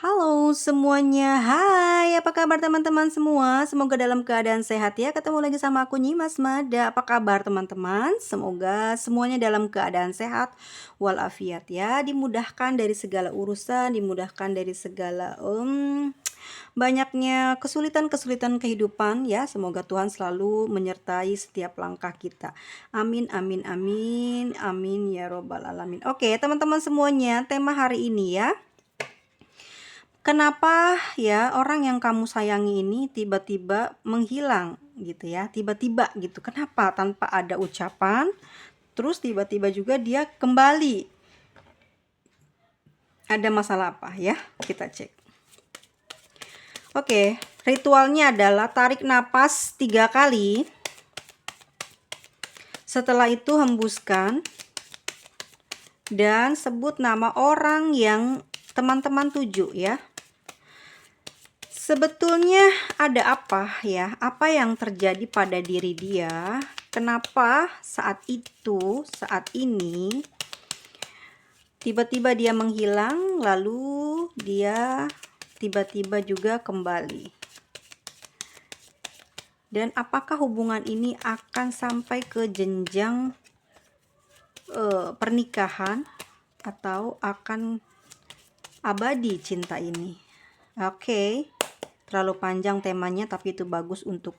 Halo semuanya, hai apa kabar teman-teman semua? Semoga dalam keadaan sehat ya. Ketemu lagi sama aku Nyimas Mada. Apa kabar teman-teman? Semoga semuanya dalam keadaan sehat walafiat ya. Dimudahkan dari segala urusan, dimudahkan dari segala banyaknya kesulitan-kesulitan kehidupan ya. Semoga Tuhan selalu menyertai setiap langkah kita. Amin amin amin amin ya robbal alamin. Oke teman-teman semuanya, tema hari ini ya. Kenapa ya orang yang kamu sayangi ini tiba-tiba menghilang gitu ya, tiba-tiba gitu. Kenapa tanpa ada ucapan, terus tiba-tiba juga dia kembali. Ada masalah apa ya? Kita cek. Oke, ritualnya adalah tarik napas 3 kali. Setelah itu hembuskan dan sebut nama orang yang teman-teman tuju ya. Sebetulnya ada apa ya? Apa yang terjadi pada diri dia? Kenapa saat itu, saat ini tiba-tiba dia menghilang, lalu dia tiba-tiba juga kembali? Dan apakah hubungan ini akan sampai ke jenjang pernikahan atau akan abadi cinta ini? Oke. Terlalu panjang temanya, tapi itu bagus untuk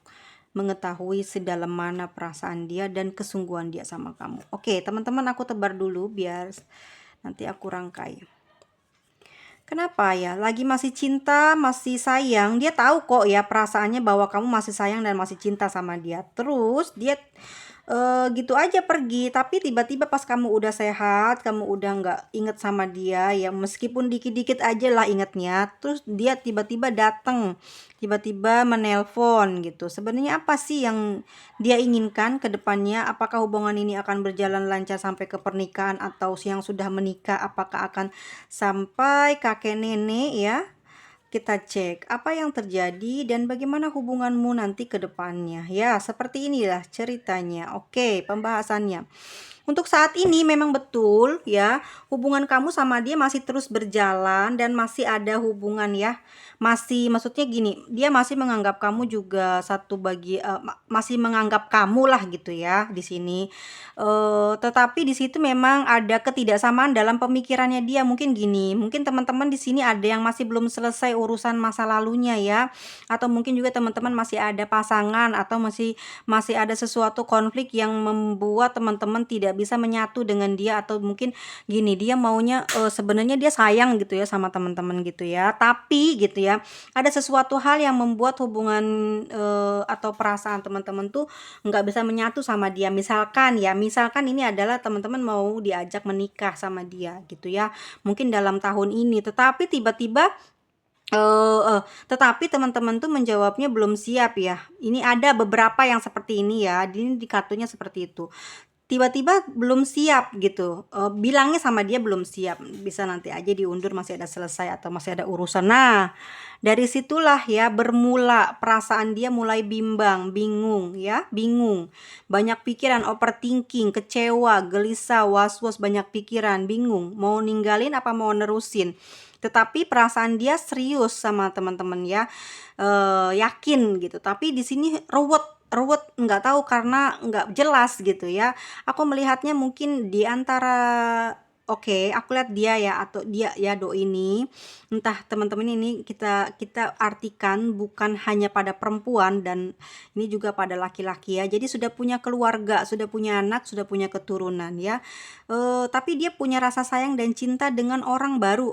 mengetahui sedalam mana perasaan dia dan kesungguhan dia sama kamu. Oke, teman-teman, aku tebar dulu biar nanti aku rangkai. Kenapa ya? Lagi masih cinta, masih sayang. Dia tahu kok ya perasaannya bahwa kamu masih sayang dan masih cinta sama dia. Terus dia gitu aja pergi, tapi tiba-tiba pas kamu udah sehat, kamu udah nggak inget sama dia ya, meskipun dikit-dikit aja lah ingetnya, terus dia tiba-tiba datang, tiba-tiba menelpon gitu. Sebenarnya apa sih yang dia inginkan ke depannya? Apakah hubungan ini akan berjalan lancar sampai ke pernikahan, atau yang sudah menikah apakah akan sampai kakek nenek ya? Kita cek apa yang terjadi dan bagaimana hubunganmu nanti ke depannya. Ya, seperti inilah ceritanya. Oke, pembahasannya. Untuk saat ini memang betul ya, hubungan kamu sama dia masih terus berjalan dan masih ada hubungan ya. Maksudnya gini, dia masih menganggap kamu juga masih menganggap kamu lah gitu ya di sini. Tetapi di situ memang ada ketidaksamaan dalam pemikirannya dia. Mungkin gini, mungkin teman-teman di sini ada yang masih belum selesai urusan masa lalunya ya. Atau mungkin juga teman-teman masih ada pasangan atau masih ada sesuatu konflik yang membuat teman-teman tidak bisa menyatu dengan dia, atau mungkin gini, dia maunya sebenarnya dia sayang gitu ya sama teman-teman gitu ya, tapi gitu ya ada sesuatu hal yang membuat hubungan atau perasaan teman-teman tuh nggak bisa menyatu sama dia. Misalkan ini adalah teman-teman mau diajak menikah sama dia gitu ya, mungkin dalam tahun ini, tetapi teman-teman tuh menjawabnya belum siap ya. Ini ada beberapa yang seperti ini ya. Ini di kartunya seperti itu. Tiba-tiba belum siap gitu. Bilangnya sama dia belum siap. Bisa nanti aja diundur, masih ada selesai atau masih ada urusan. Nah, dari situlah ya bermula perasaan dia mulai bingung ya, bingung. Banyak pikiran, overthinking, kecewa, gelisah, was-was, banyak pikiran, bingung. Mau ninggalin apa mau nerusin. Tetapi perasaan dia serius sama teman-teman ya, yakin gitu. Tapi di sini ruwet nggak tahu karena nggak jelas gitu ya. Aku melihatnya mungkin di antara, oke, aku lihat dia ya, atau dia ya ini, entah teman-teman, ini kita artikan bukan hanya pada perempuan dan ini juga pada laki-laki ya. Jadi sudah punya keluarga, sudah punya anak, sudah punya keturunan ya. Tapi dia punya rasa sayang dan cinta dengan orang baru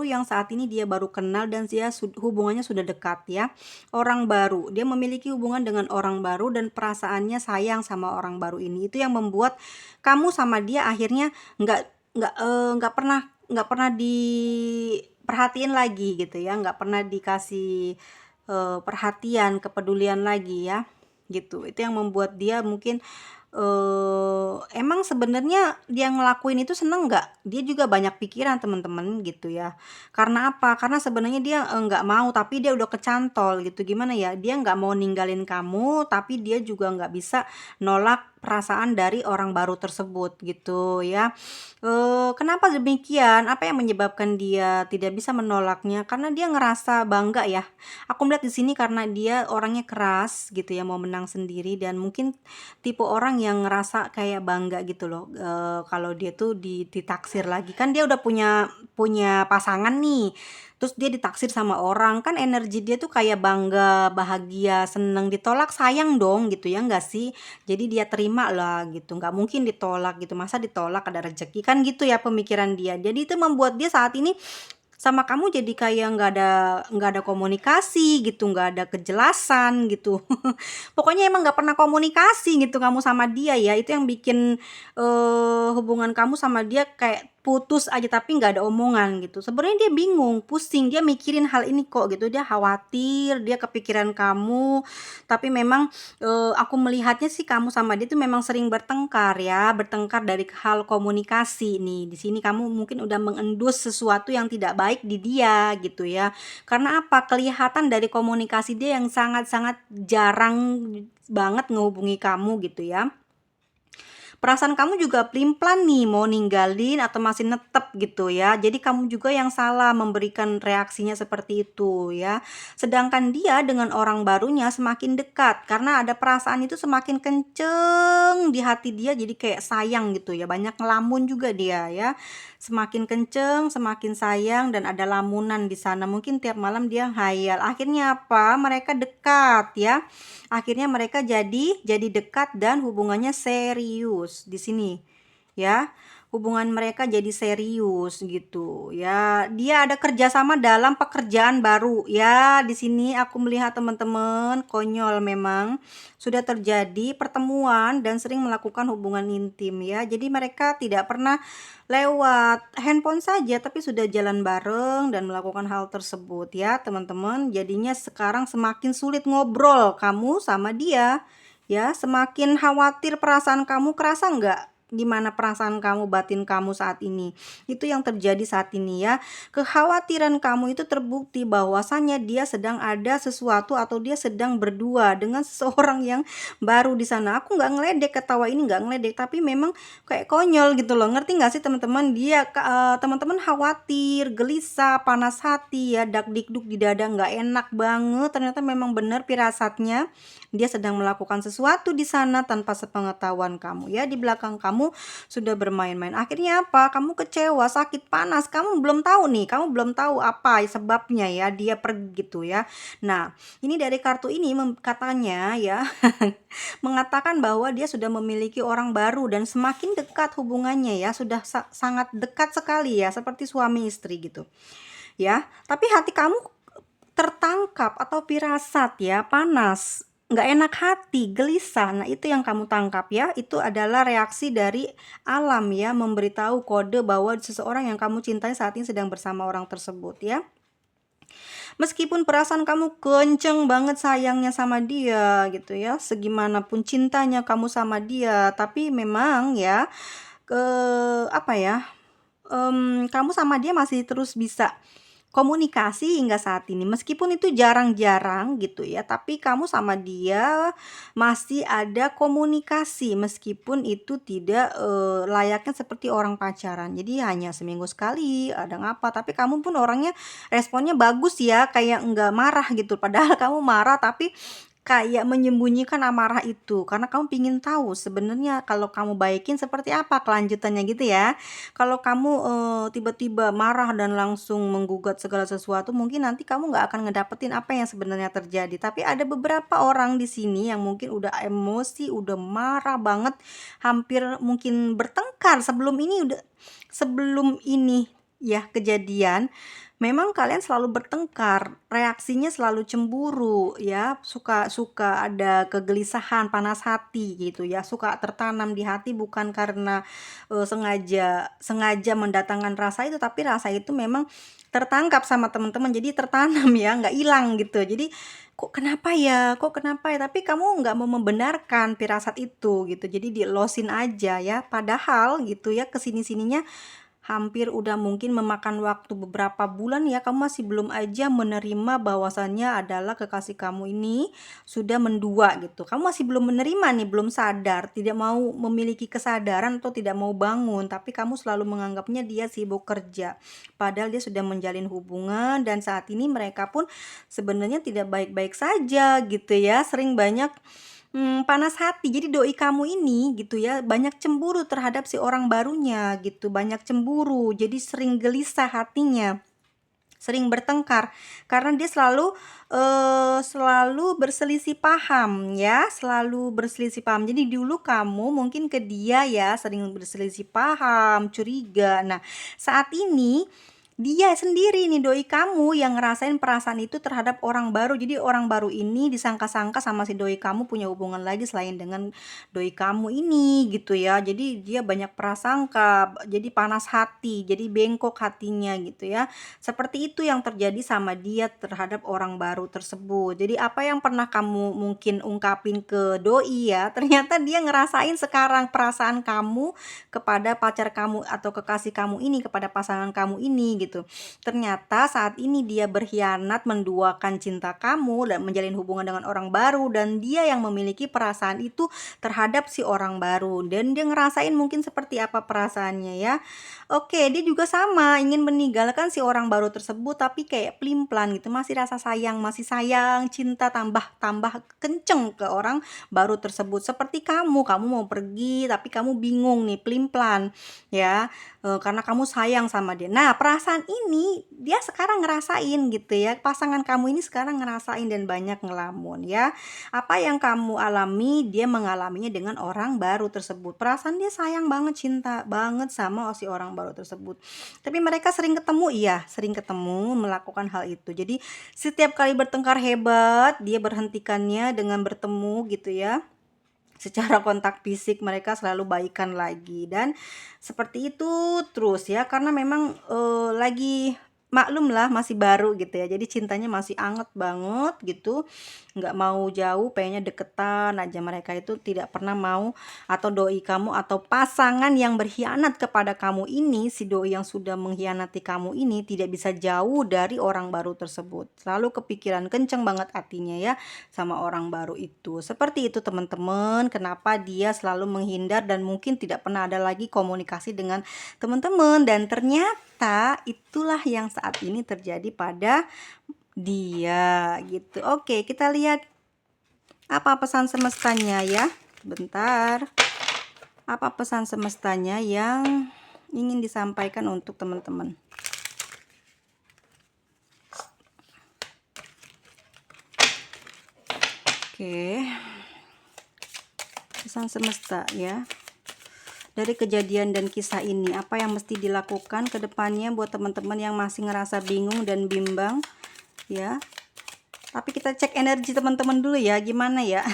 yang saat ini dia baru kenal dan hubungannya sudah dekat ya. Orang baru, dia memiliki hubungan dengan orang baru dan perasaannya sayang sama orang baru ini. Itu yang membuat kamu sama dia akhirnya nggak pernah diperhatiin lagi gitu ya, nggak pernah dikasih perhatian, kepedulian lagi ya gitu. Itu yang membuat dia mungkin emang sebenarnya dia ngelakuin itu seneng nggak? Dia juga banyak pikiran teman-teman gitu ya. Karena apa? Karena sebenarnya dia nggak mau, tapi dia udah kecantol gitu. Gimana ya? Dia nggak mau ninggalin kamu, tapi dia juga nggak bisa nolak perasaan dari orang baru tersebut gitu ya. Kenapa demikian? Apa yang menyebabkan dia tidak bisa menolaknya? Karena dia ngerasa bangga ya. Aku melihat di sini karena dia orangnya keras gitu ya, mau menang sendiri, dan mungkin tipe orang yang ngerasa kayak bangga gitu loh, kalau dia tuh ditaksir lagi. Kan dia udah punya punya pasangan nih, terus dia ditaksir sama orang, kan energi dia tuh kayak bangga, bahagia, seneng. Ditolak sayang dong gitu ya, enggak sih? Jadi dia terima lah gitu, nggak mungkin ditolak gitu, masa ditolak ada rezeki, kan gitu ya pemikiran dia. Jadi itu membuat dia saat ini sama kamu jadi kayak nggak ada komunikasi gitu, nggak ada kejelasan gitu. Pokoknya emang nggak pernah komunikasi gitu kamu sama dia ya, itu yang bikin hubungan kamu sama dia kayak putus aja tapi nggak ada omongan gitu. Sebenarnya dia bingung, pusing, dia mikirin hal ini kok gitu, dia khawatir, dia kepikiran kamu. Tapi memang aku melihatnya sih kamu sama dia tuh memang sering bertengkar ya, bertengkar dari hal komunikasi nih. Di sini kamu mungkin udah mengendus sesuatu yang tidak baik di dia gitu ya. Karena apa? Kelihatan dari komunikasi dia yang sangat-sangat jarang banget ngehubungi kamu gitu ya. Perasaan kamu juga pelin-pelan nih mau ninggalin atau masih netep gitu ya. Jadi kamu juga yang salah memberikan reaksinya seperti itu ya. Sedangkan dia dengan orang barunya semakin dekat karena ada perasaan itu semakin kenceng di hati dia, jadi kayak sayang gitu ya. Banyak ngelamun juga dia ya. Semakin kenceng, semakin sayang, dan ada lamunan di sana. Mungkin tiap malam dia hayal. Akhirnya apa? Mereka dekat ya. Akhirnya mereka jadi dekat dan hubungannya serius di sini ya. Hubungan mereka jadi serius gitu ya. Dia ada kerjasama dalam pekerjaan baru ya. Di sini aku melihat teman-teman, konyol memang sudah terjadi pertemuan dan sering melakukan hubungan intim ya. Jadi mereka tidak pernah lewat handphone saja tapi sudah jalan bareng dan melakukan hal tersebut ya teman-teman. Jadinya sekarang semakin sulit ngobrol kamu sama dia ya, semakin khawatir. Perasaan kamu kerasa nggak gimana perasaan kamu, batin kamu saat ini? Itu yang terjadi saat ini ya. Kekhawatiran kamu itu terbukti bahwasannya dia sedang ada sesuatu atau dia sedang berdua dengan seseorang yang baru di sana. Aku nggak ngeledek, ketawa ini nggak ngeledek, tapi memang kayak konyol gitu loh. Ngerti nggak sih teman-teman? Dia teman-teman khawatir, gelisah, panas hati ya, dak dikduk di dada, nggak enak banget. Ternyata memang benar firasatnya, dia sedang melakukan sesuatu di sana tanpa sepengetahuan kamu ya. Di belakang kamu sudah bermain-main. Akhirnya apa? Kamu kecewa, sakit, panas. Kamu belum tahu nih, kamu belum tahu apa sebabnya ya dia pergi gitu ya. Nah, ini dari kartu ini katanya ya mengatakan bahwa dia sudah memiliki orang baru dan semakin dekat hubungannya ya, sudah sangat dekat sekali ya, seperti suami istri gitu ya. Tapi hati kamu tertangkap atau firasat ya, panas, nggak enak hati, gelisah. Nah itu yang kamu tangkap ya, itu adalah reaksi dari alam ya, memberitahu kode bahwa seseorang yang kamu cintai saat ini sedang bersama orang tersebut ya. Meskipun perasaan kamu kenceng banget sayangnya sama dia gitu ya, segimanapun cintanya kamu sama dia, tapi memang ya ke apa ya, kamu sama dia masih terus bisa komunikasi hingga saat ini. Meskipun itu jarang-jarang gitu ya, tapi kamu sama dia masih ada komunikasi meskipun itu tidak layaknya seperti orang pacaran. Jadi hanya seminggu sekali ada ngapa, tapi kamu pun orangnya responnya bagus ya, kayak nggak marah gitu. Padahal kamu marah tapi kayak menyembunyikan amarah itu karena kamu pingin tahu sebenarnya kalau kamu baikin seperti apa kelanjutannya gitu ya. Kalau kamu tiba-tiba marah dan langsung menggugat segala sesuatu, mungkin nanti kamu nggak akan ngedapetin apa yang sebenarnya terjadi. Tapi ada beberapa orang di sini yang mungkin udah emosi, udah marah banget, hampir mungkin bertengkar sebelum ini ya kejadian. Memang kalian selalu bertengkar, reaksinya selalu cemburu ya, suka ada kegelisahan, panas hati gitu ya, suka tertanam di hati bukan karena sengaja mendatangkan rasa itu, tapi rasa itu memang tertangkap sama teman-teman, jadi tertanam ya, nggak hilang gitu. Jadi kok kenapa ya, tapi kamu nggak mau membenarkan firasat itu gitu, jadi di-loss-in aja ya. Padahal gitu ya, kesini sininya hampir udah mungkin memakan waktu beberapa bulan ya, kamu masih belum aja menerima bahwasannya adalah kekasih kamu ini sudah mendua gitu. Kamu masih belum menerima nih, belum sadar, tidak mau memiliki kesadaran atau tidak mau bangun, tapi kamu selalu menganggapnya dia sibuk kerja. Padahal dia sudah menjalin hubungan dan saat ini mereka pun sebenarnya tidak baik-baik saja gitu ya. Sering banyak panas hati. Jadi doi kamu ini gitu ya, banyak cemburu terhadap si orang barunya gitu, banyak cemburu. Jadi sering gelisah hatinya, sering bertengkar karena dia selalu berselisih paham ya, selalu berselisih paham. Jadi dulu kamu mungkin ke dia ya sering berselisih paham, curiga. Nah, saat ini dia sendiri nih, doi kamu yang ngerasain perasaan itu terhadap orang baru. Jadi orang baru ini disangka-sangka sama si doi kamu punya hubungan lagi selain dengan doi kamu ini gitu ya. Jadi dia banyak prasangka, jadi panas hati, jadi bengkok hatinya gitu ya. Seperti itu yang terjadi sama dia terhadap orang baru tersebut. Jadi apa yang pernah kamu mungkin ungkapin ke doi ya, ternyata dia ngerasain sekarang perasaan kamu kepada pacar kamu atau kekasih kamu ini, kepada pasangan kamu ini gitu. Ternyata saat ini dia berkhianat, menduakan cinta kamu dan menjalin hubungan dengan orang baru, dan dia yang memiliki perasaan itu terhadap si orang baru, dan dia ngerasain mungkin seperti apa perasaannya ya. Oke, dia juga sama, ingin meninggalkan si orang baru tersebut, tapi kayak pelin-pelan gitu, masih rasa sayang, masih sayang, cinta tambah kenceng ke orang baru tersebut. Seperti kamu mau pergi tapi kamu bingung nih, pelin-pelan ya, karena kamu sayang sama dia. Nah, perasaan ini dia sekarang ngerasain gitu ya, pasangan kamu ini sekarang ngerasain dan banyak ngelamun ya. Apa yang kamu alami, dia mengalaminya dengan orang baru tersebut. Perasaan dia sayang banget, cinta banget sama si orang baru tersebut. Tapi mereka sering ketemu, iya, sering ketemu melakukan hal itu. Jadi setiap kali bertengkar hebat, dia berhentikannya dengan bertemu gitu ya. Secara kontak fisik mereka selalu baikan lagi, dan seperti itu terus ya, karena memang lagi maklum lah, masih baru gitu ya, jadi cintanya masih anget banget gitu, nggak mau jauh, pengennya deketan aja. Mereka itu tidak pernah mau, atau doi kamu atau pasangan yang berkhianat kepada kamu ini, si doi yang sudah mengkhianati kamu ini tidak bisa jauh dari orang baru tersebut, selalu kepikiran kenceng banget hatinya ya sama orang baru itu. Seperti itu teman-teman, kenapa dia selalu menghindar dan mungkin tidak pernah ada lagi komunikasi dengan teman-teman, dan ternyata itulah yang saat ini terjadi pada dia gitu. Oke, kita lihat apa pesan semestanya ya. Bentar. Apa pesan semestanya yang ingin disampaikan untuk teman-teman? Oke. Pesan semesta ya. Dari kejadian dan kisah ini, apa yang mesti dilakukan ke depannya buat teman-teman yang masih ngerasa bingung dan bimbang ya. Tapi kita cek energi teman-teman dulu ya, gimana ya.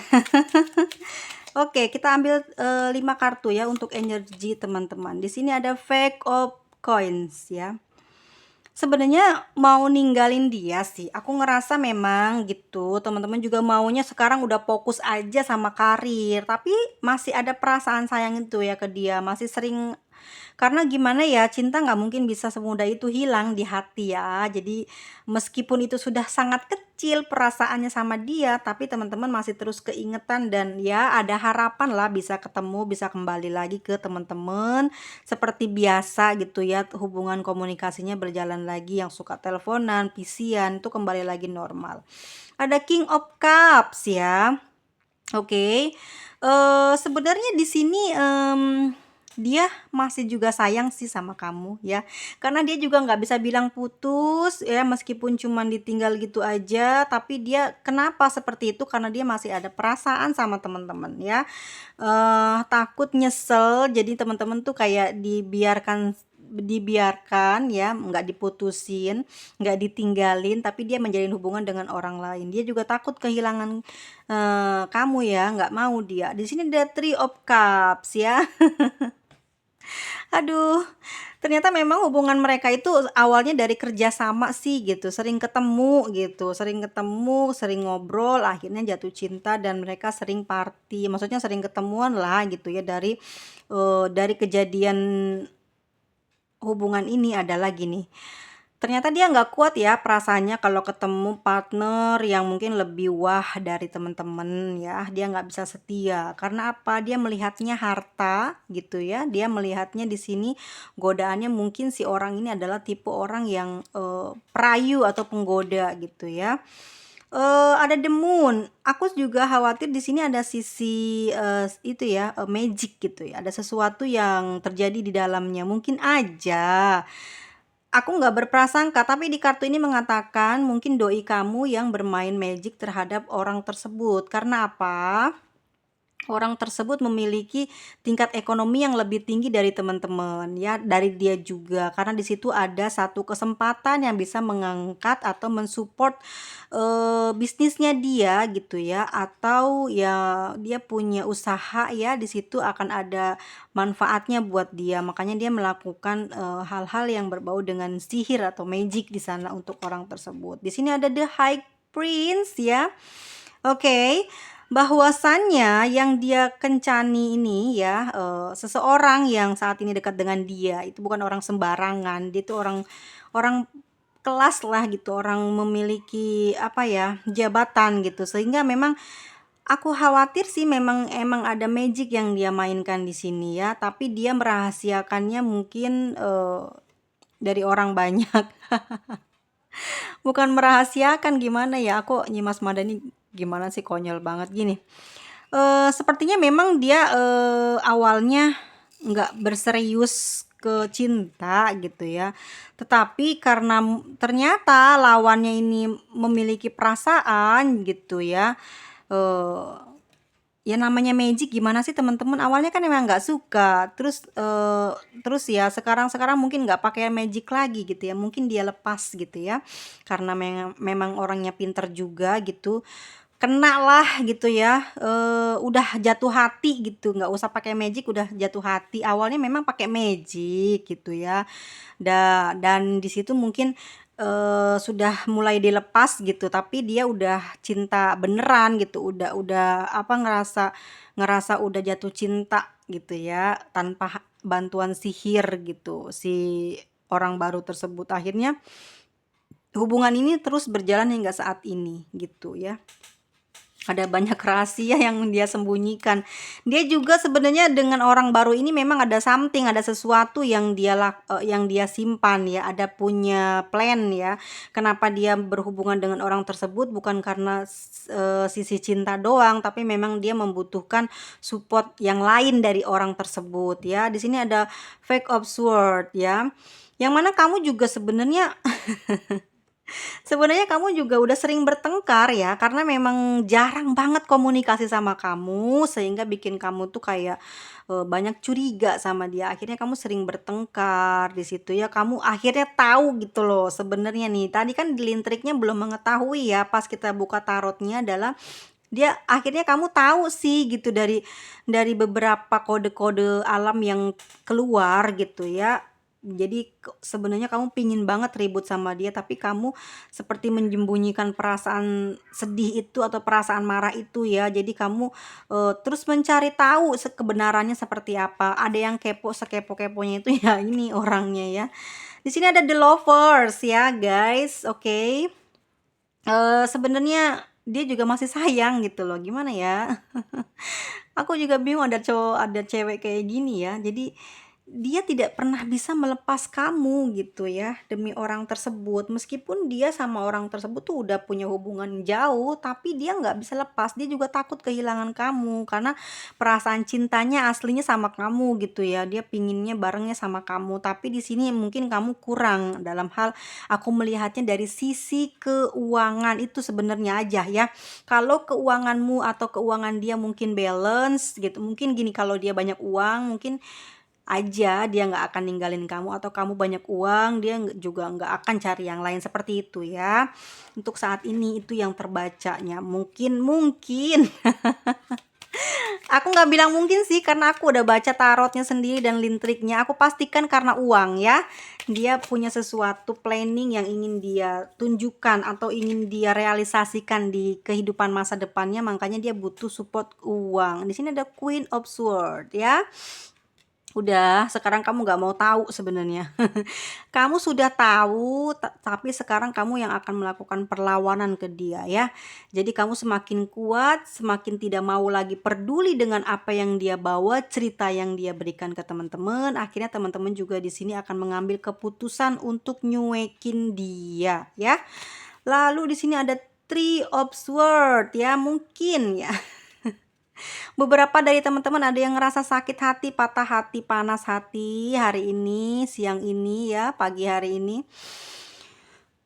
Oke, kita ambil 5 kartu ya untuk energi teman-teman. Di sini ada Fake of Coins ya. Sebenarnya mau ninggalin dia sih, aku ngerasa memang gitu, teman-teman juga maunya sekarang udah fokus aja sama karir, tapi masih ada perasaan sayang itu ya ke dia, masih sering, karena gimana ya, cinta nggak mungkin bisa semudah itu hilang di hati ya. Jadi meskipun itu sudah sangat kecil perasaannya sama dia, tapi teman-teman masih terus keingetan, dan ya ada harapan lah bisa ketemu, bisa kembali lagi ke teman-teman seperti biasa gitu ya, hubungan komunikasinya berjalan lagi, yang suka teleponan, pisian itu kembali lagi normal. Ada King of Cups ya. Oke. Sebenarnya di sini dia masih juga sayang sih sama kamu ya, karena dia juga nggak bisa bilang putus ya, meskipun cuman ditinggal gitu aja, tapi dia kenapa seperti itu, karena dia masih ada perasaan sama teman-teman ya. Takut nyesel, jadi teman-teman tuh kayak dibiarkan ya, nggak diputusin, nggak ditinggalin, tapi dia menjalin hubungan dengan orang lain. Dia juga takut kehilangan kamu ya, nggak mau dia. Di sini ada Three of Cups ya. Aduh, ternyata memang hubungan mereka itu awalnya dari kerja sama sih gitu, sering ketemu, sering ngobrol, akhirnya jatuh cinta dan mereka sering party, maksudnya sering ketemuan lah gitu ya dari kejadian hubungan ini adalah gini. Ternyata dia nggak kuat ya perasaannya kalau ketemu partner yang mungkin lebih wah dari teman-teman ya. Dia nggak bisa setia. Karena apa? Dia melihatnya harta gitu ya. Dia melihatnya di sini godaannya mungkin si orang ini adalah tipe orang yang perayu atau penggoda gitu ya. Ada The Moon. Aku juga khawatir di sini ada sisi itu ya, magic gitu ya. Ada sesuatu yang terjadi di dalamnya. Mungkin aja aku nggak berprasangka, tapi di kartu ini mengatakan mungkin doi kamu yang bermain magic terhadap orang tersebut. Karena apa? Orang tersebut memiliki tingkat ekonomi yang lebih tinggi dari teman-teman ya, dari dia juga, karena di situ ada satu kesempatan yang bisa mengangkat atau mensupport bisnisnya dia gitu ya, atau ya dia punya usaha ya, di situ akan ada manfaatnya buat dia, makanya dia melakukan hal-hal yang berbau dengan sihir atau magic di sana untuk orang tersebut. Di sini ada The High Prince ya. Oke, bahwasannya yang dia kencani ini ya, seseorang yang saat ini dekat dengan dia itu bukan orang sembarangan, dia itu orang orang kelas lah gitu, orang memiliki apa ya, jabatan gitu. Sehingga memang aku khawatir sih emang ada magic yang dia mainkan di sini ya, tapi dia merahasiakannya mungkin dari orang banyak. Bukan merahasiakan, gimana ya, aku Nyimas Madani gimana sih, konyol banget gini. Sepertinya memang dia awalnya nggak berserius ke cinta gitu ya. Tetapi karena ternyata lawannya ini memiliki perasaan gitu ya. eh Ya namanya magic gimana sih teman-teman, awalnya kan emang nggak suka, terus ya sekarang mungkin nggak pakai magic lagi gitu ya, mungkin dia lepas gitu ya, karena memang orangnya pinter juga gitu, kena lah gitu ya, udah jatuh hati gitu, nggak usah pakai magic udah jatuh hati, awalnya memang pakai magic gitu ya. Dan di situ mungkin sudah mulai dilepas gitu, tapi dia udah cinta beneran gitu, udah apa, ngerasa ngerasa udah jatuh cinta gitu ya, tanpa bantuan sihir gitu si orang baru tersebut. Akhirnya hubungan ini terus berjalan hingga saat ini gitu ya. Ada banyak rahasia yang dia sembunyikan. Dia juga sebenarnya dengan orang baru ini memang ada something, ada sesuatu yang yang dia simpan ya, ada punya plan ya. Kenapa dia berhubungan dengan orang tersebut bukan karena sisi cinta doang, tapi memang dia membutuhkan support yang lain dari orang tersebut ya. Di sini ada Fake of Sword ya. Yang mana kamu juga sebenarnya kamu juga udah sering bertengkar ya, karena memang jarang banget komunikasi sama kamu, sehingga bikin kamu tuh kayak banyak curiga sama dia. Akhirnya kamu sering bertengkar di situ ya. Kamu akhirnya tahu gitu loh sebenarnya nih. Tadi kan di lintriknya belum mengetahui ya. Pas kita buka tarotnya adalah dia akhirnya kamu tahu sih gitu dari beberapa kode-kode alam yang keluar gitu ya. Jadi sebenarnya kamu pingin banget ribut sama dia, tapi kamu seperti menyembunyikan perasaan sedih itu atau perasaan marah itu ya. Jadi kamu terus mencari tahu kebenarannya seperti apa. Ada yang kepo, sekepo-keponya itu ya ini orangnya ya. Di sini ada The Lovers ya guys, oke. Sebenarnya dia juga masih sayang gitu loh, gimana ya? Aku juga bingung ada cewek kayak gini ya. Jadi dia tidak pernah bisa melepas kamu gitu ya, demi orang tersebut. Meskipun dia sama orang tersebut tuh udah punya hubungan jauh, tapi dia nggak bisa lepas. Dia juga takut kehilangan kamu karena perasaan cintanya aslinya sama kamu gitu ya. Dia pinginnya barengnya sama kamu, tapi di sini mungkin kamu kurang dalam hal, aku melihatnya dari sisi keuangan itu sebenarnya aja ya. Kalau keuanganmu atau keuangan dia mungkin balance gitu, mungkin gini, kalau dia banyak uang mungkin aja dia nggak akan ninggalin kamu, atau kamu banyak uang dia juga nggak akan cari yang lain, seperti itu ya. Untuk saat ini itu yang terbacanya, mungkin Aku nggak bilang mungkin sih, karena aku udah baca tarotnya sendiri dan lintriknya. Aku pastikan karena uang ya. Dia punya sesuatu planning yang ingin dia tunjukkan atau ingin dia realisasikan di kehidupan masa depannya, makanya dia butuh support uang. Di sini ada Queen of Swords ya. Udah, sekarang kamu nggak mau tahu sebenarnya. Kamu sudah tahu, tapi sekarang kamu yang akan melakukan perlawanan ke dia ya. Jadi kamu semakin kuat, semakin tidak mau lagi peduli dengan apa yang dia bawa, cerita yang dia berikan ke teman-teman. Akhirnya teman-teman juga di sini akan mengambil keputusan untuk nyuekin dia ya. Lalu di sini ada Three of Swords ya, mungkin ya. Beberapa dari teman-teman ada yang ngerasa sakit hati, patah hati, panas hati hari ini, siang ini ya, pagi hari ini.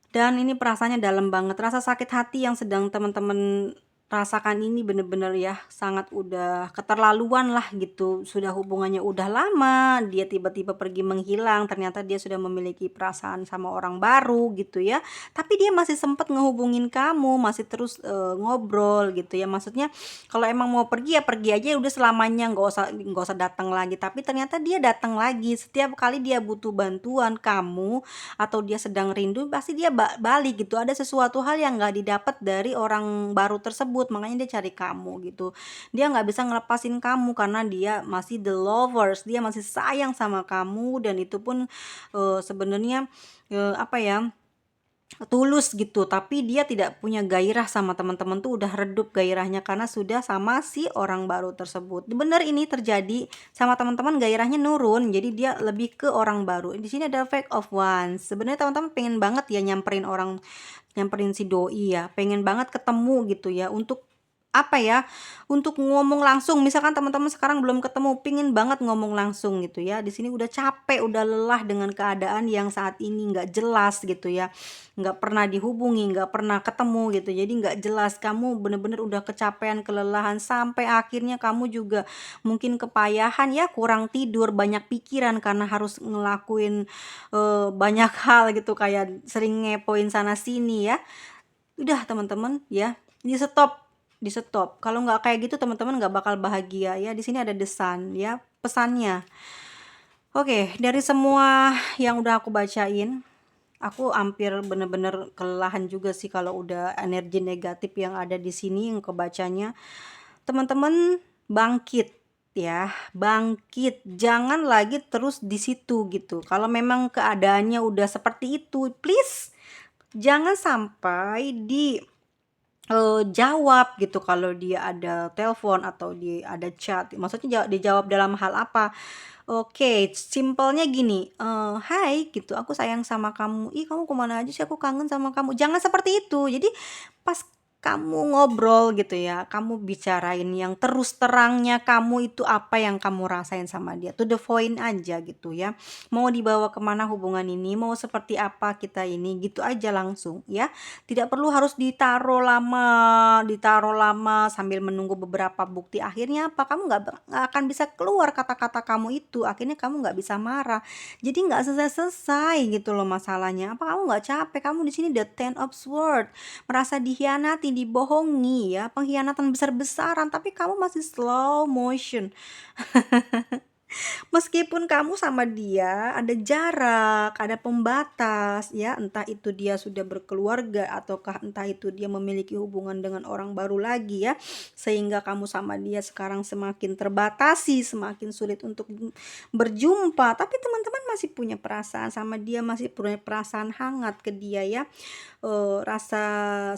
Dan ini perasaannya dalam banget. Rasa sakit hati yang sedang teman-teman rasakan ini bener-bener ya sangat udah keterlaluan lah gitu. Sudah hubungannya udah lama, dia tiba-tiba pergi menghilang, ternyata dia sudah memiliki perasaan sama orang baru gitu ya. Tapi dia masih sempat ngehubungin kamu, masih terus ngobrol gitu ya. Maksudnya kalau emang mau pergi ya pergi aja udah selamanya, nggak usah datang lagi. Tapi ternyata dia datang lagi. Setiap kali dia butuh bantuan kamu atau dia sedang rindu, pasti dia balik gitu. Ada sesuatu hal yang nggak didapat dari orang baru tersebut, makanya dia cari kamu gitu. Dia nggak bisa ngelepasin kamu karena dia masih the lovers, dia masih sayang sama kamu, dan itu pun sebenarnya apa ya, tulus gitu. Tapi dia tidak punya gairah sama teman-teman, tuh udah redup gairahnya karena sudah sama si orang baru tersebut. Bener ini terjadi sama teman-teman, gairahnya nurun, jadi dia lebih ke orang baru. Di sini ada Five of Wands. Sebenarnya teman-teman pengen banget ya nyamperin si doi ya, pengen banget ketemu gitu ya, untuk apa ya, untuk ngomong langsung. Misalkan teman-teman sekarang belum ketemu, pingin banget ngomong langsung gitu ya. Di sini udah capek, udah lelah dengan keadaan yang saat ini nggak jelas gitu ya, nggak pernah dihubungi, nggak pernah ketemu gitu, jadi nggak jelas. Kamu bener-bener udah kecapean, kelelahan, sampai akhirnya kamu juga mungkin kepayahan ya, kurang tidur, banyak pikiran karena harus ngelakuin banyak hal gitu, kayak sering ngepoin sana sini ya. Udah teman-teman ya, di stop. Kalau nggak kayak gitu teman-teman nggak bakal bahagia ya. Di sini ada The Sun ya, pesannya. Oke, dari semua yang udah aku bacain, aku hampir bener-bener kelelahan juga sih kalau udah energi negatif yang ada di sini yang kebacanya. Teman-teman bangkit ya, bangkit. Jangan lagi terus di situ gitu. Kalau memang keadaannya udah seperti itu, please jangan sampai jawab gitu kalau dia ada telepon atau dia ada chat. Maksudnya dijawab dalam hal apa? Oke, simpelnya gini, "Hai," gitu, "aku sayang sama kamu." "Ih, kamu kemana aja sih? Aku kangen sama kamu." Jangan seperti itu. Jadi pas kamu ngobrol gitu ya, kamu bicarain yang terus terangnya kamu itu apa yang kamu rasain sama dia. To the point aja gitu ya. Mau dibawa kemana hubungan ini, mau seperti apa kita ini, gitu aja langsung ya. Tidak perlu harus ditaruh lama sambil menunggu beberapa bukti. Akhirnya apa? Kamu nggak akan bisa keluar kata-kata kamu itu. Akhirnya kamu nggak bisa marah. Jadi nggak selesai-selesai gitu loh masalahnya. Apa kamu nggak capek? Kamu di sini the Ten of Swords, merasa dihianati, dibohongi ya, pengkhianatan besar-besaran, tapi kamu masih slow motion. Meskipun kamu sama dia ada jarak, ada pembatas ya, entah itu dia sudah berkeluarga ataukah entah itu dia memiliki hubungan dengan orang baru lagi ya, sehingga kamu sama dia sekarang semakin terbatasi, semakin sulit untuk berjumpa, tapi teman-teman masih punya perasaan sama dia, masih punya perasaan hangat ke dia ya. Rasa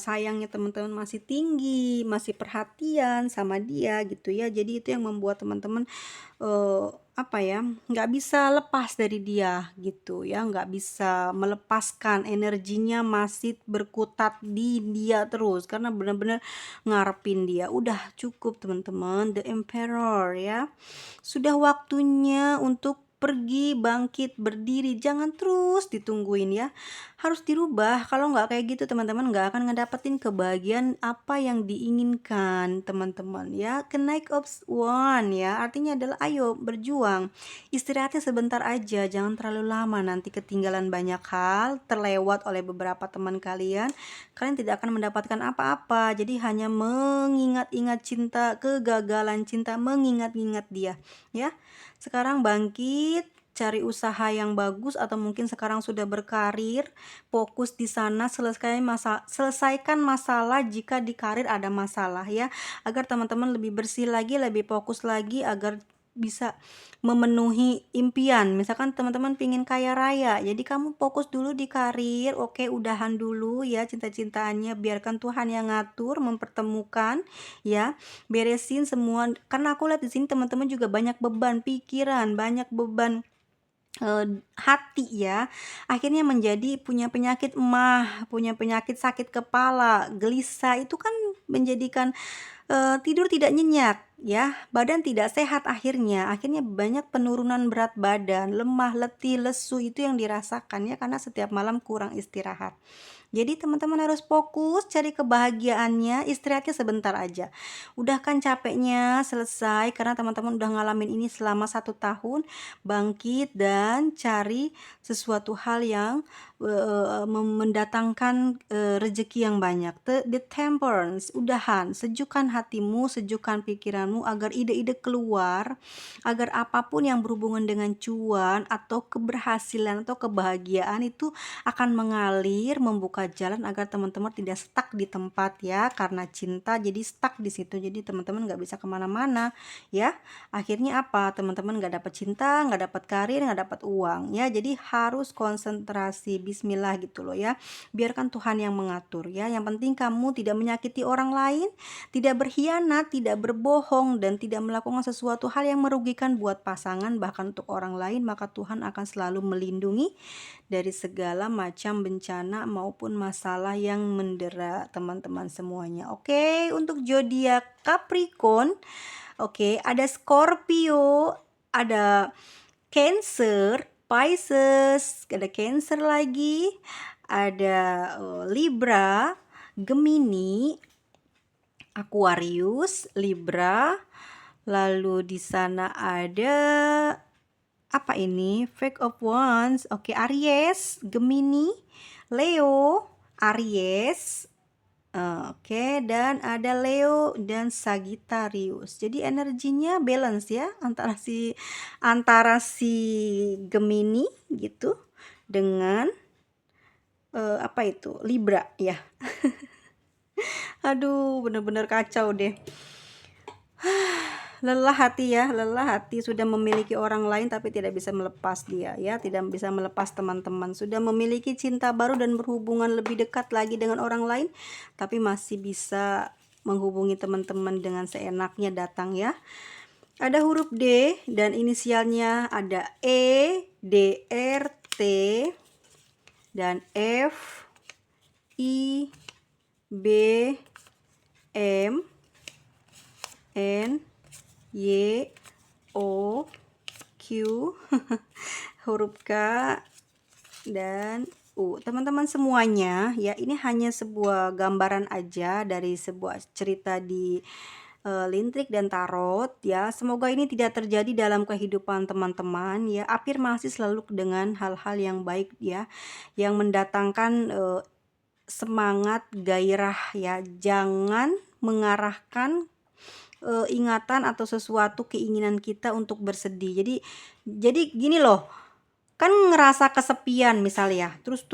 sayangnya teman-teman masih tinggi, masih perhatian sama dia gitu ya. Jadi itu yang membuat teman-teman apa ya, nggak bisa lepas dari dia gitu ya, nggak bisa melepaskan, energinya masih berkutat di dia terus karena benar-benar ngarepin dia. Udah cukup teman-teman, The Emperor ya, sudah waktunya untuk pergi, bangkit, berdiri, jangan terus ditungguin ya. harus dirubah. Kalau nggak kayak gitu teman-teman nggak akan ngedapetin kebahagiaan apa yang diinginkan teman-teman ya. Kenaik of one ya, artinya adalah ayo berjuang. Istirahatnya sebentar aja, jangan terlalu lama, nanti ketinggalan banyak hal, terlewat oleh beberapa teman kalian. Kalian tidak akan mendapatkan apa-apa. Jadi hanya mengingat-ingat cinta, kegagalan cinta, mengingat-ingat dia ya. Sekarang bangkit, cari usaha yang bagus, atau mungkin sekarang sudah berkarir, fokus di sana, selesaikan masalah jika di karir ada masalah ya, agar teman-teman lebih bersih lagi, lebih fokus lagi, agar bisa memenuhi impian. Misalkan teman-teman pingin kaya raya, jadi kamu fokus dulu di karir, oke, udahan dulu ya cinta-cintaannya, biarkan Tuhan yang ngatur, mempertemukan ya, beresin semua. Karena aku lihat di sini teman-teman juga banyak beban pikiran, banyak beban hati ya, akhirnya menjadi punya penyakit emah, punya penyakit sakit kepala, gelisah, itu kan menjadikan tidur tidak nyenyak ya, badan tidak sehat, akhirnya banyak penurunan berat badan, lemah, letih, lesu, itu yang dirasakan ya, karena setiap malam kurang istirahat. Jadi teman-teman harus fokus cari kebahagiaannya, istirahatnya sebentar aja. Udah kan capeknya selesai, karena teman-teman udah ngalamin ini selama 1 tahun, bangkit dan cari sesuatu hal yang mendatangkan rezeki yang banyak. The temperance, udahan, sejukkan hatimu, sejukkan pikiranmu, agar ide-ide keluar, agar apapun yang berhubungan dengan cuan atau keberhasilan atau kebahagiaan itu akan mengalir, membuka jalan, agar teman-teman tidak stuck di tempat ya, karena cinta jadi stuck di situ, jadi teman-teman nggak bisa kemana-mana ya. Akhirnya apa, teman-teman nggak dapat cinta, nggak dapat karir, nggak dapat uang ya. Jadi harus konsentrasi, bismillah gitu loh ya, biarkan Tuhan yang mengatur ya. Yang penting kamu tidak menyakiti orang lain, tidak berkhianat, tidak berbohong, dan tidak melakukan sesuatu hal yang merugikan buat pasangan, bahkan untuk orang lain, maka Tuhan akan selalu melindungi dari segala macam bencana maupun masalah yang mendera teman-teman semuanya. Oke, untuk zodiak Capricorn, oke, ada Scorpio, ada Cancer, Pisces, ada Cancer lagi, ada Libra, Gemini, Aquarius, Libra, lalu di sana ada apa ini? Fake of Wands. Oke, Aries, Gemini, Leo, Aries. Oke, dan ada Leo dan Sagittarius. Jadi energinya balance ya, antara si Gemini gitu dengan apa itu? Libra ya. Aduh, bener-bener kacau deh. Lelah hati, sudah memiliki orang lain tapi tidak bisa melepas dia ya, tidak bisa melepas teman-teman, sudah memiliki cinta baru dan berhubungan lebih dekat lagi dengan orang lain, tapi masih bisa menghubungi teman-teman dengan seenaknya datang ya. Ada huruf D dan inisialnya ada E, D, R, T, dan F, I, B, M, N, Y, O, Q, huruf K, dan U. Teman-teman semuanya ya, ini hanya sebuah gambaran aja dari sebuah cerita di lintrik dan tarot ya. Semoga ini tidak terjadi dalam kehidupan teman-teman ya. Afirmasi selalu dengan hal-hal yang baik ya, yang mendatangkan semangat, gairah ya. Jangan mengarahkan ingatan atau sesuatu keinginan kita untuk bersedih. Jadi gini loh, kan ngerasa kesepian misalnya, terus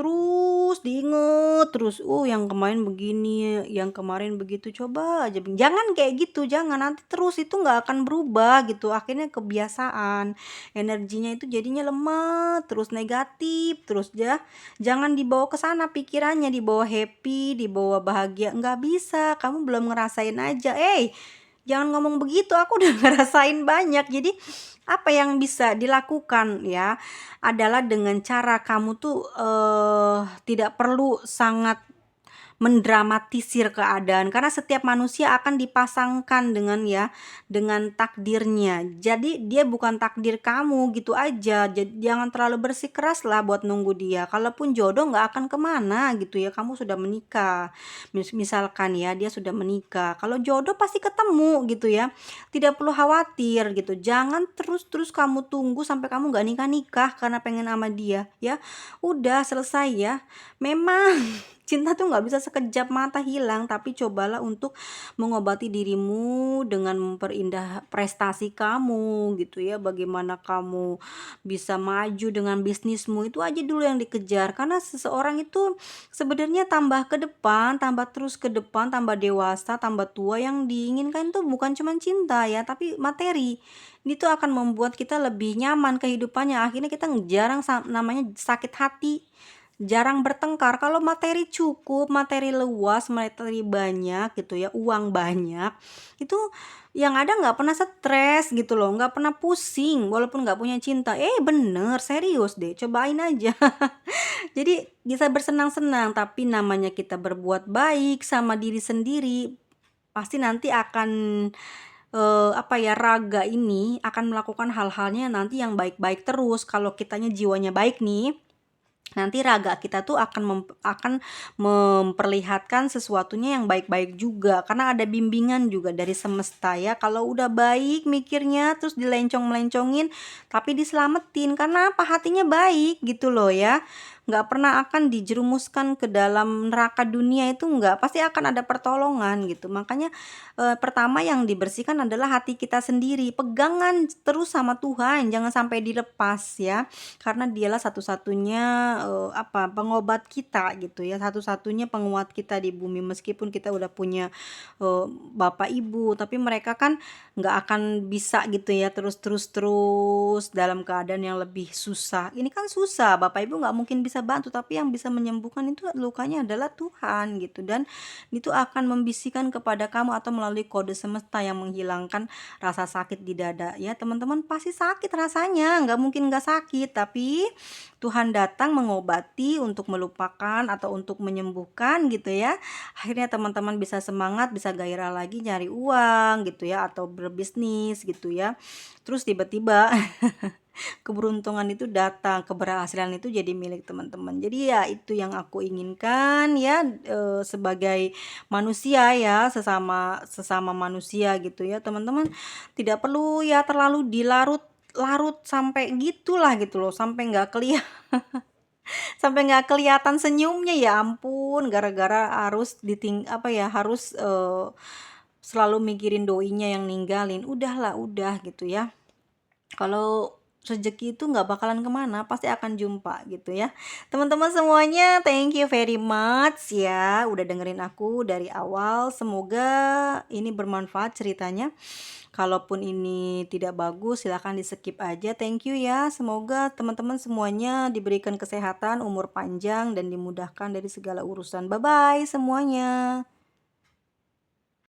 diinget terus, yang kemarin begini, yang kemarin begitu, coba aja jangan kayak gitu, jangan, nanti terus itu nggak akan berubah gitu, akhirnya kebiasaan, energinya itu jadinya lemah, terus negatif, terus ya. Jangan dibawa ke sana pikirannya, dibawa happy, dibawa bahagia, nggak bisa, kamu belum ngerasain aja. Jangan ngomong begitu, aku udah ngerasain banyak. Jadi apa yang bisa dilakukan ya adalah dengan cara kamu tuh tidak perlu sangat mendramatisir keadaan, karena setiap manusia akan dipasangkan dengan takdirnya. Jadi dia bukan takdir kamu gitu aja. Jadi jangan terlalu bersikeras lah buat nunggu dia. Kalaupun jodoh nggak akan kemana gitu ya. Kamu sudah menikah, misalkan ya dia sudah menikah. Kalau jodoh pasti ketemu gitu ya. Tidak perlu khawatir gitu. Jangan terus kamu tunggu sampai kamu nggak nikah karena pengen sama dia ya. Udah selesai ya. Memang cinta tuh nggak bisa sekejap mata hilang, tapi cobalah untuk mengobati dirimu dengan memperindah prestasi kamu gitu ya. Bagaimana kamu bisa maju dengan bisnismu, itu aja dulu yang dikejar. Karena seseorang itu sebenarnya tambah ke depan, tambah terus ke depan, tambah dewasa, tambah tua, yang diinginkan tuh bukan cuma cinta ya, tapi materi. Ini tuh akan membuat kita lebih nyaman kehidupannya. Akhirnya kita jarang namanya sakit hati, jarang bertengkar. Kalau materi cukup, materi luas, materi banyak gitu ya, uang banyak, itu yang ada nggak pernah stres gitu loh, nggak pernah pusing walaupun nggak punya cinta. Bener, serius deh, cobain aja. Jadi bisa bersenang-senang, tapi namanya kita berbuat baik sama diri sendiri, pasti nanti akan raga ini akan melakukan hal-halnya nanti yang baik-baik terus. Kalau kitanya jiwanya baik nih, nanti raga kita tuh akan memperlihatkan sesuatunya yang baik-baik juga, karena ada bimbingan juga dari semesta ya. Kalau udah baik mikirnya terus dilencong-melencongin tapi diselamatin, karena apa? Hatinya baik gitu loh ya. Nggak pernah akan dijerumuskan ke dalam neraka dunia, itu nggak, pasti akan ada pertolongan gitu. Makanya pertama yang dibersihkan adalah hati kita sendiri. Pegangan terus sama Tuhan, jangan sampai dilepas ya, karena dialah satu-satunya pengobat kita gitu ya, satu-satunya penguat kita di bumi. Meskipun kita udah punya bapak ibu, tapi mereka kan nggak akan bisa gitu ya terus dalam keadaan yang lebih susah. Ini kan susah, bapak ibu nggak mungkin bisa bantu, tapi yang bisa menyembuhkan itu lukanya adalah Tuhan gitu. Dan itu akan membisikkan kepada kamu atau melalui kode semesta yang menghilangkan rasa sakit di dada ya. Teman-teman pasti sakit rasanya, nggak mungkin nggak sakit, tapi Tuhan datang mengobati untuk melupakan atau untuk menyembuhkan gitu ya. Akhirnya teman-teman bisa semangat, bisa gairah lagi nyari uang gitu ya, atau berbisnis gitu ya. Terus tiba-tiba keberuntungan itu datang, keberhasilan itu jadi milik teman-teman. Jadi ya itu yang aku inginkan ya, sebagai manusia ya, sesama sesama manusia gitu ya teman-teman. Tidak perlu ya terlalu dilarut-larut sampai gitulah gitu loh, sampai nggak kelihatan senyumnya, ya ampun, gara-gara harus harus selalu mikirin doinya yang ninggalin. Udahlah, udah gitu ya. Kalau rezeki itu nggak bakalan kemana, pasti akan jumpa gitu ya. Teman-teman semuanya, thank you very much ya udah dengerin aku dari awal. Semoga ini bermanfaat ceritanya. Kalaupun ini tidak bagus, silahkan di skip aja. Thank you ya. Semoga teman-teman semuanya diberikan kesehatan, umur panjang, dan dimudahkan dari segala urusan. Bye bye semuanya.